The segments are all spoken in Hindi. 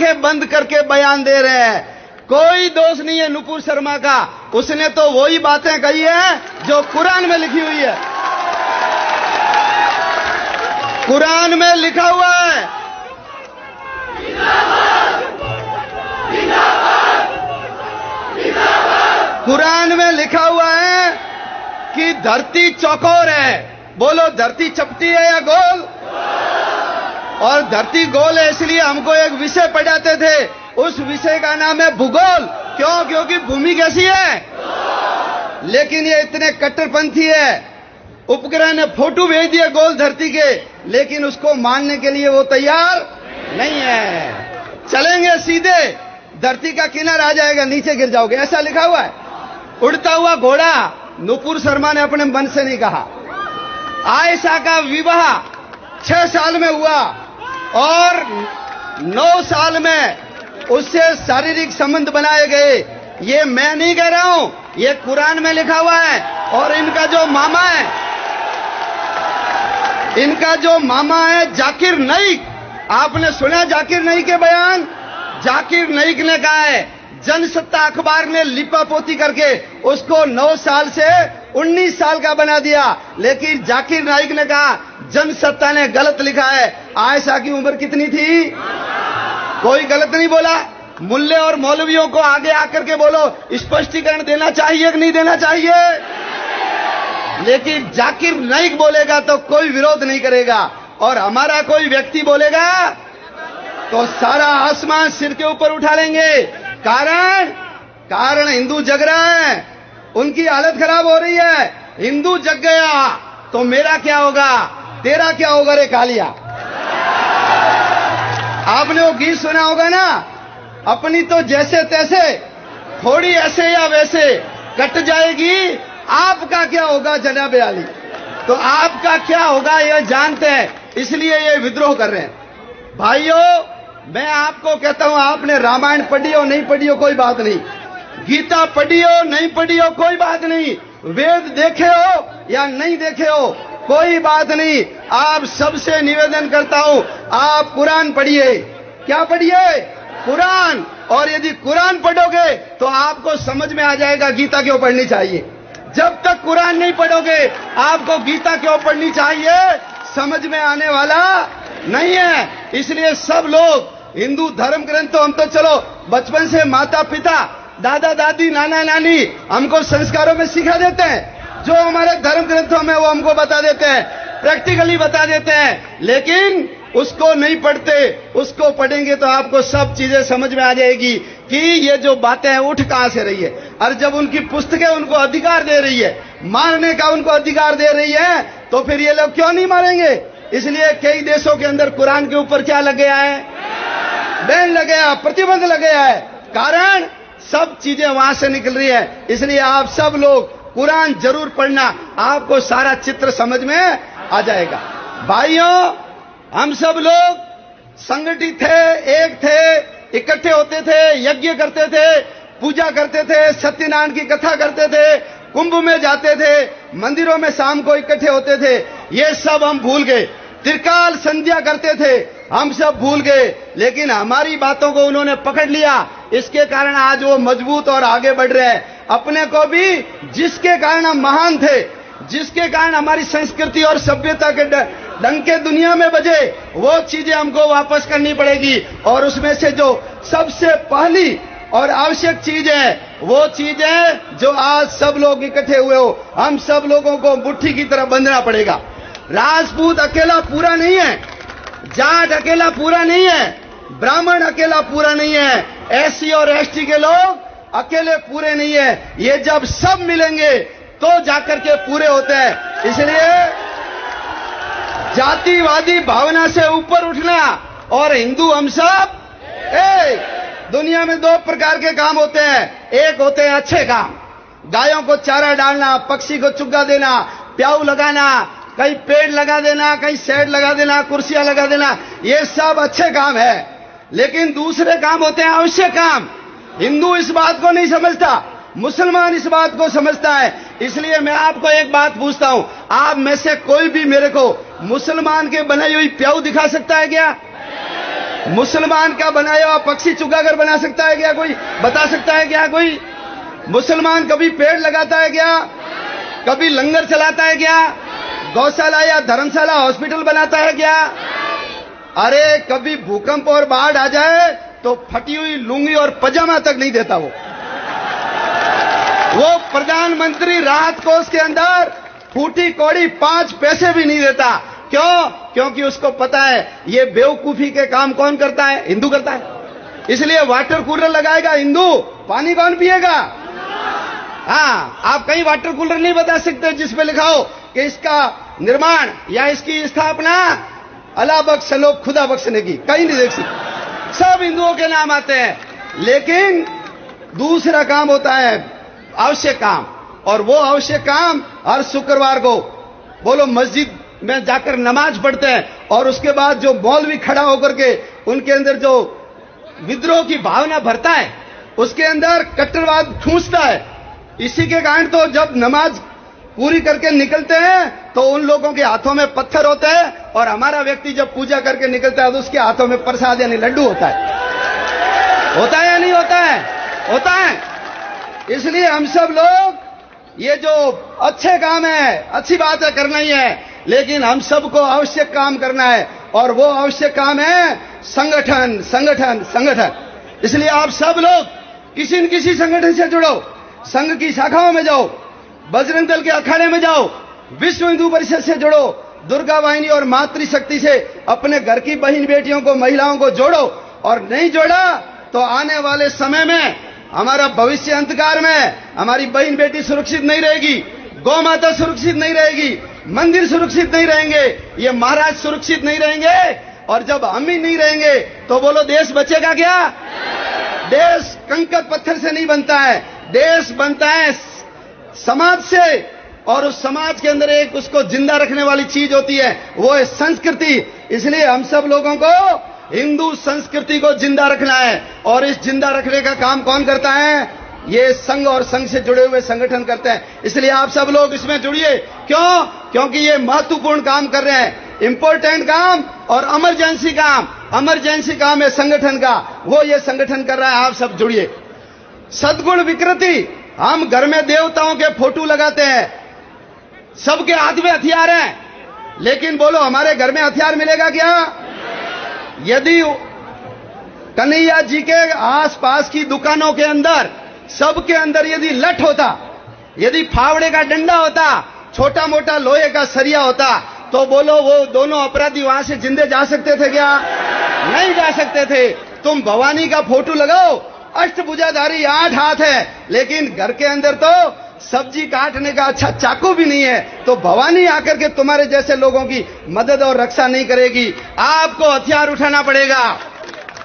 आंखें बंद करके बयान दे रहे हैं। कोई दोष नहीं है नुपुर शर्मा का, उसने तो वही बातें कही है जो कुरान में लिखी हुई है। कुरान में लिखा हुआ है, कुरान में लिखा हुआ है कि धरती चौकोर है। बोलो, धरती चपटी है या गोल? और धरती गोल है इसलिए हमको एक विषय पढ़ाते थे, उस विषय का नाम है भूगोल। क्यों? क्योंकि भूमि कैसी है। लेकिन ये इतने कट्टरपंथी है, उपग्रह ने फोटो भेज दिए गोल धरती के, लेकिन उसको मानने के लिए वो तैयार नहीं है। चलेंगे सीधे, धरती का किनारा आ जाएगा, नीचे गिर जाओगे, ऐसा लिखा हुआ है। उड़ता हुआ घोड़ा नुपुर शर्मा ने अपने मन से नहीं कहा। आयशा का विवाह 6 साल में हुआ और 9 साल में उससे शारीरिक संबंध बनाए गए। ये मैं नहीं कह रहा हूं, ये कुरान में लिखा हुआ है। और इनका जो मामा है, इनका जो मामा है जाकिर नाइक, आपने सुना जाकिर नाइक के बयान? जाकिर नाइक ने कहा है, जनसत्ता अखबार ने लिपापोती करके उसको 9 साल से 19 साल का बना दिया। लेकिन जाकिर नाइक ने कहा जनसत्ता ने गलत लिखा है। आयशा की उम्र कितनी थी? कोई गलत नहीं बोला। मुल्ले और मौलवियों को आगे आकर के बोलो, स्पष्टीकरण देना चाहिए कि नहीं देना चाहिए? लेकिन जाकिर नाइक बोलेगा तो कोई विरोध नहीं करेगा, और हमारा कोई व्यक्ति बोलेगा तो सारा आसमान सिर के ऊपर उठा लेंगे। कारण हिंदू जग रहा है, उनकी हालत खराब हो रही है। हिंदू जग गया तो मेरा क्या होगा, तेरा क्या होगा रे कालिया। आपने वो गीत सुना होगा ना, अपनी तो जैसे तैसे, थोड़ी ऐसे या वैसे कट जाएगी, आपका क्या होगा जनाब अली। तो आपका क्या होगा ये जानते हैं, इसलिए ये विद्रोह कर रहे हैं। भाइयों, मैं आपको कहता हूं, आपने रामायण पढ़ी हो नहीं पढ़ी हो कोई बात नहीं, गीता पढ़ी हो नहीं पढ़ी हो कोई बात नहीं, वेद देखे हो या नहीं देखे हो कोई बात नहीं। आप सबसे निवेदन करता हूं, आप कुरान पढ़िए। क्या पढ़िए? कुरान। और यदि कुरान पढ़ोगे तो आपको समझ में आ जाएगा गीता क्यों पढ़नी चाहिए। जब तक कुरान नहीं पढ़ोगे आपको गीता क्यों पढ़नी चाहिए समझ में आने वाला नहीं है। इसलिए सब लोग हिंदू धर्म ग्रंथों, हम तो चलो बचपन से माता पिता, दादा दादी, नाना नानी हमको संस्कारों में सिखा देते हैं, जो हमारे धर्म ग्रंथों में वो हमको बता देते हैं, प्रैक्टिकली बता देते हैं। लेकिन उसको नहीं पढ़ते, उसको पढ़ेंगे तो आपको सब चीजें समझ में आ जाएगी कि ये जो बातें हैं उठ कहां से रही है। और जब उनकी पुस्तकें उनको अधिकार दे रही है, मारने का उनको अधिकार दे रही है, तो फिर ये लोग क्यों नहीं मारेंगे। इसलिए कई देशों के अंदर कुरान के ऊपर क्या लग गया है, बैन लग गया, प्रतिबंध लग गया है। कारण सब चीजें वहां से निकल रही है। इसलिए आप सब लोग कुरान जरूर पढ़ना, आपको सारा चित्र समझ में आ जाएगा। भाइयों, हम सब लोग संगठित थे, एक थे, इकट्ठे होते थे, यज्ञ करते थे, पूजा करते थे, सत्यनारायण की कथा करते थे, कुंभ में जाते थे, मंदिरों में शाम को इकट्ठे होते थे। ये सब हम भूल गए। त्रिकाल संध्या करते थे, हम सब भूल गए। लेकिन हमारी बातों को उन्होंने पकड़ लिया, इसके कारण आज वो मजबूत और आगे बढ़ रहे हैं। अपने को भी, जिसके कारण हम महान थे, जिसके कारण हमारी संस्कृति और सभ्यता के डंके दुनिया में बजे, वो चीजें हमको वापस करनी पड़ेगी। और उसमें से जो सबसे पहली और आवश्यक चीज है, वो चीज है जो आज सब लोग इकट्ठे हुए हो, हम सब लोगों को मुट्ठी की तरह बंधना पड़ेगा। राजपूत अकेला पूरा नहीं है, जाट अकेला पूरा नहीं है, ब्राह्मण अकेला पूरा नहीं है, एससी और एसटी के लोग अकेले पूरे नहीं है। ये जब सब मिलेंगे तो जाकर के पूरे होते हैं। इसलिए जातिवादी भावना से ऊपर उठना और हिंदू हम सब दुनिया में 2 प्रकार के काम होते हैं। एक होते हैं अच्छे काम, गायों को चारा डालना, पक्षी को चुग्गा देना, प्याऊ लगाना, कहीं पेड़ लगा देना, कहीं शेड लगा देना, कुर्सियां लगा देना, ये सब अच्छे काम है। लेकिन दूसरे काम होते हैं आवश्यक काम। हिंदू इस बात को नहीं समझता, मुसलमान इस बात को समझता है। इसलिए मैं आपको एक बात पूछता हूं, आप में से कोई भी मेरे को मुसलमान के बनाई हुई प्याऊ दिखा सकता है क्या? मुसलमान का बनाया हुआ पक्षी चुगाकर बना सकता है क्या कोई? बता सकता है क्या कोई? मुसलमान कभी पेड़ लगाता है क्या? कभी लंगर चलाता है क्या? गौशाला या धर्मशाला हॉस्पिटल बनाता है क्या? अरे कभी भूकंप और बाढ़ आ जाए तो फटी हुई लुंगी और पजामा तक नहीं देता वो प्रधानमंत्री राहत कोष के अंदर फूटी कौड़ी 5 पैसे भी नहीं देता। क्यों? क्योंकि उसको पता है ये बेवकूफी के काम कौन करता है? हिंदू करता है। इसलिए वाटर कूलर लगाएगा हिंदू, पानी कौन पिएगा? हाँ, आप कहीं वाटर कूलर नहीं बता सकते जिसपे लिखा हो कि इसका निर्माण या इसकी स्थापना अल्लाह बख्श लो खुदा बख्शने की, कहीं नहीं देख सकते। सब हिंदुओं के नाम आते हैं। लेकिन दूसरा काम होता है आवश्यक काम, और वो आवश्यक काम हर शुक्रवार को बोलो मस्जिद में जाकर नमाज पढ़ते हैं, और उसके बाद जो मौलवी खड़ा होकर के उनके अंदर जो विद्रोह की भावना भरता है, उसके अंदर कट्टरवाद ठूंसता है। इसी के कारण तो जब नमाज पूरी करके निकलते हैं तो उन लोगों के हाथों में पत्थर होते हैं, और हमारा व्यक्ति जब पूजा करके निकलता है तो उसके हाथों में प्रसाद यानी लड्डू होता है। होता है या नहीं होता है? होता है। इसलिए हम सब लोग ये जो अच्छे काम है, अच्छी बात है, करना ही है, लेकिन हम सबको आवश्यक काम करना है, और वो आवश्यक काम है संगठन, संगठन, संगठन। इसलिए आप सब लोग किसी न किसी संगठन से जुड़ो, संघ की शाखाओं में जाओ, बजरंग दल के अखाड़े में जाओ, विश्व हिंदू परिषद से जुड़ो, दुर्गा वाहिनी और मातृशक्ति से अपने घर की बहन बेटियों को, महिलाओं को जोड़ो। और नहीं जोड़ा तो आने वाले समय में हमारा भविष्य अंधकार में, हमारी बहन बेटी सुरक्षित नहीं रहेगी, गौ माता सुरक्षित नहीं रहेगी, मंदिर सुरक्षित नहीं रहेंगे, ये महाराज सुरक्षित नहीं रहेंगे। और जब हम ही नहीं रहेंगे तो बोलो देश बचेगा क्या? देश कंकड़ पत्थर से नहीं बनता है, देश बनता है समाज से, और उस समाज के अंदर एक उसको जिंदा रखने वाली चीज होती है, वो है संस्कृति। इसलिए हम सब लोगों को हिंदू संस्कृति को जिंदा रखना है, और इस जिंदा रखने का काम कौन करता है? ये संघ और संघ से जुड़े हुए संगठन करते हैं। इसलिए आप सब लोग इसमें जुड़िए। क्यों? क्योंकि ये महत्वपूर्ण काम कर रहे हैं, इंपॉर्टेंट काम और इमरजेंसी काम। इमरजेंसी काम है संगठन का, वो ये संगठन कर रहा है। आप सब जुड़िए। सद्गुण विकृति, हम घर में देवताओं के फोटो लगाते हैं, सबके हाथ में हथियार हैं, लेकिन बोलो हमारे घर में हथियार मिलेगा क्या? यदि कन्हैया जी के आसपास की दुकानों के अंदर, सबके अंदर यदि लठ होता, यदि फावड़े का डंडा होता, छोटा मोटा लोहे का सरिया होता, तो बोलो वो दोनों अपराधी वहां से जिंदे जा सकते थे क्या? नहीं जा सकते थे। तुम भवानी का फोटो लगाओ, अष्टभुजाधारी 8 हाथ है, लेकिन घर के अंदर तो सब्जी काटने का अच्छा चाकू भी नहीं है, तो भवानी आकर के तुम्हारे जैसे लोगों की मदद और रक्षा नहीं करेगी। आपको हथियार उठाना पड़ेगा।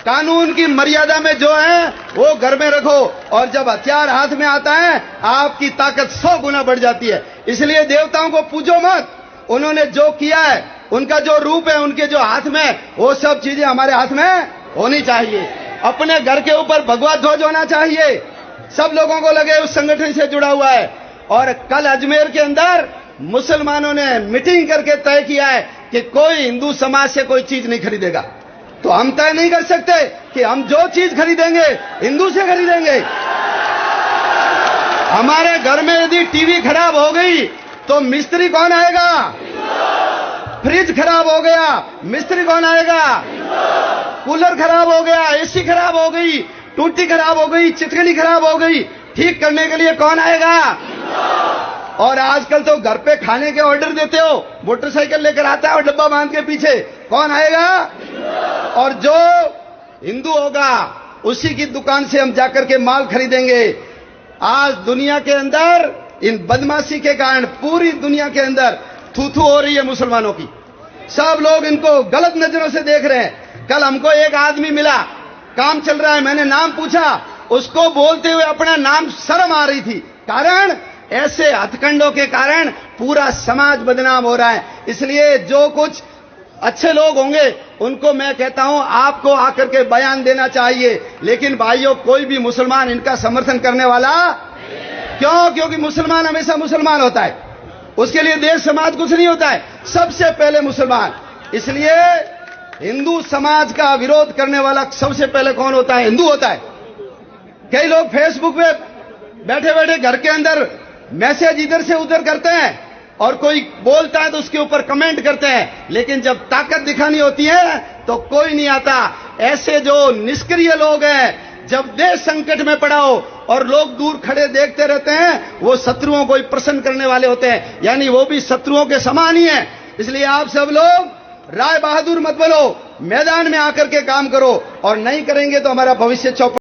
कानून की मर्यादा में जो है वो घर में रखो, और जब हथियार हाथ में आता है आपकी ताकत 100 गुना बढ़ जाती है। इसलिए देवताओं को पूजो मत, उन्होंने जो किया है, उनका जो रूप है, उनके जो हाथ में, वो सब चीजें हमारे हाथ में होनी चाहिए। अपने घर के ऊपर भगवा ध्वज होना चाहिए, सब लोगों को लगे उस संगठन से जुड़ा हुआ है। और कल अजमेर के अंदर मुसलमानों ने मीटिंग करके तय किया है कि कोई हिंदू समाज से कोई चीज नहीं खरीदेगा। तो हम तय नहीं कर सकते कि हम जो चीज खरीदेंगे हिंदू से खरीदेंगे। हमारे घर में यदि टीवी खराब हो गई तो मिस्त्री कौन आएगा? फ्रिज खराब हो गया, मिस्त्री कौन आएगा? कूलर खराब हो गया, एसी खराब हो गई, टूटी खराब हो गई, चिटकनी खराब हो गई, ठीक करने के लिए कौन आएगा? और आजकल तो घर पे खाने के ऑर्डर देते हो, मोटरसाइकिल लेकर आता है और डब्बा बांध के पीछे, कौन आएगा? और जो हिंदू होगा उसी की दुकान से हम जाकर के माल खरीदेंगे। आज दुनिया के अंदर इन बदमाशी के कारण पूरी दुनिया के अंदर थू-थू हो रही है मुसलमानों की। सब लोग इनको गलत नजरों से देख रहे हैं। कल हमको एक आदमी मिला, काम चल रहा है, मैंने नाम पूछा, उसको बोलते हुए अपना नाम शर्म आ रही थी। कारण ऐसे हथकंडों के कारण पूरा समाज बदनाम हो रहा है। इसलिए जो कुछ अच्छे लोग होंगे उनको मैं कहता हूं आपको आकर के बयान देना चाहिए। लेकिन भाइयों, कोई भी मुसलमान इनका समर्थन करने वाला क्यों? क्योंकि मुसलमान हमेशा मुसलमान होता है, उसके लिए देश समाज कुछ नहीं होता है, सबसे पहले मुसलमान। इसलिए हिंदू समाज का विरोध करने वाला सबसे पहले कौन होता है? हिंदू होता है। कई लोग फेसबुक पे बैठे बैठे घर के अंदर मैसेज इधर से उधर करते हैं और कोई बोलता है तो उसके ऊपर कमेंट करते हैं, लेकिन जब ताकत दिखानी होती है तो कोई नहीं आता। ऐसे जो निष्क्रिय लोग हैं, जब देश संकट में पड़ा हो और लोग दूर खड़े देखते रहते हैं, वो शत्रुओं को ही प्रसन्न करने वाले होते हैं, यानी वो भी शत्रुओं के समान ही है। इसलिए आप सब लोग राय बहादुर मत बनो, मैदान में आकर के काम करो, और नहीं करेंगे तो हमारा भविष्य चौपट